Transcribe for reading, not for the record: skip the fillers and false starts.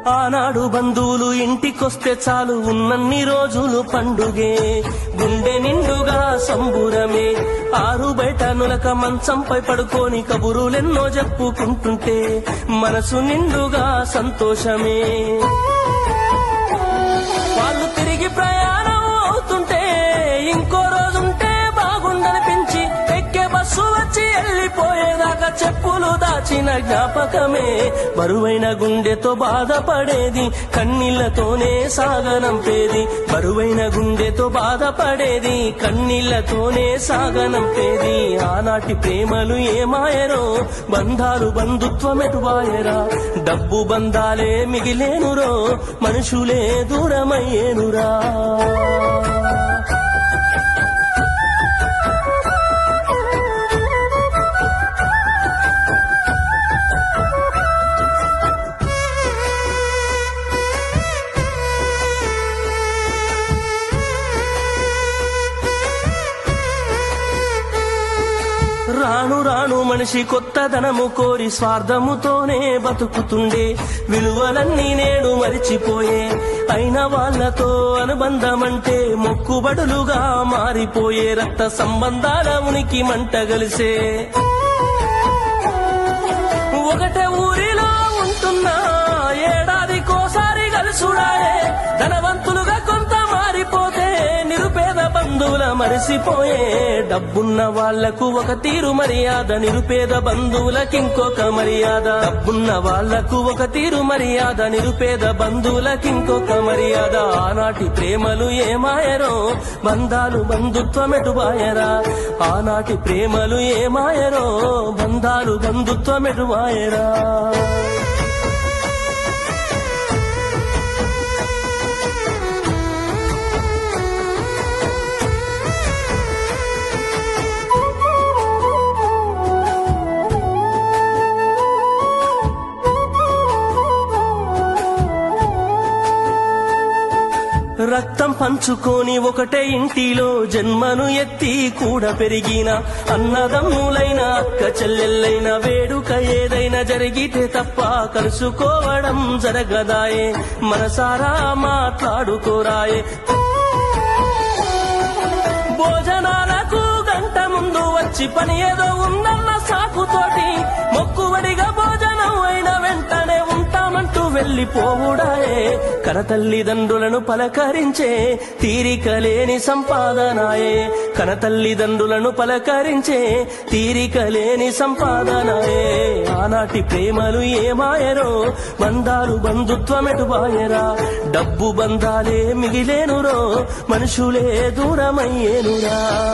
ఆనాడు బంధువులు ఇంటికొస్తే చాలు ఉన్నన్ని రోజులు పండుగే, గుండె నిండుగా సంబురమే. ఆరు బయట నులక మంచంపై పడుకొని కబురులెన్నో చెప్పుకుంటుంటే మనసు నిండుగా సంతోషమే. వాళ్ళు తిరిగి ప్రయాణం అవుతుంటే ఇంకో రోజుంటే బాగుండనిపించి ఎక్కే బస్సు వచ్చి వెళ్ళిపోయేదాకా చెప్పులు దాచిన జ్ఞాపకమే. బరువైన గుండెతో బాధపడేది కన్నీళ్లతోనే సాగనంపేది, బరువైన గుండెతో బాధపడేది కన్నీళ్లతోనే సాగనంపేది. ఆనాటి ప్రేమలు ఏమాయరో, బంధాలు బంధుత్వం ఎటువాయరా. డబ్బు బంధాలే మిగిలేనురో, మనుషులే దూరమయ్యేనురా. రాను రాను మనిషి కొత్తదనము కోరి స్వార్థముతోనే బతుకుతుండే, విలువలన్నీ నేడు మరిచిపోయే. అయిన వాళ్లతో అనుబంధమంటే మొక్కుబడులుగా మారిపోయే, రక్త సంబంధాల ఉనికి మంట గలిసే. ఒకటే ఊరిలో ఉంటున్నా ఏడాదికోసారి కలుసుడాయే, ధనవంతులుగా కొంత మారిపోతే నిరుపేద బంధువుల మరిసిపోయే. డబ్బున్న వాళ్లకు ఒక తీరు మర్యాద, నిరుపేద బంధువులకింకొక మర్యాద. డబ్బున్న వాళ్లకు ఒక తీరు మర్యాద, నిరుపేద బంధువులకింకొక మర్యాద. ఆనాటి ప్రేమలు ఏమాయరో, బంధాలు బంధుత్వం ఎటువాయరా. ఆనాటి ప్రేమలు ఏమాయరో, బంధాలు బంధుత్వం ఎటువాయరా. రక్తం పంచుకొని ఒకటే ఇంటిలో జన్మను ఎత్తి కూడా పెరిగిన అన్నదమ్ములైన అక్క చెల్లెళ్ళైన వేడుక ఏదైనా జరిగితే తప్ప కలుసుకోవడం జరగదాయే. మనసారా మాట్లాడుకోరాయే. భోజనాలకు గంట ముందు వచ్చి పని ఏదో ఉందన్న సాకుతోటి మొక్కుబడిగా భోజనం అయిన వెంటనే ఉంటామంటూ వెళ్లిపోవుడాయే. కనతల్లిదండ్రులను పలకరించే తీరిక లేని సంపాదనాయే, కనతల్లిదండ్రులను పలకరించే తీరిక లేని సంపాదనాయే. ఆనాటి ప్రేమలు ఏమాయరో, బంధాలు బంధుత్వం ఎటువాయరా. డబ్బు బంధాలే మిగిలేనురో, మనుషులే దూరమయ్యేనురా.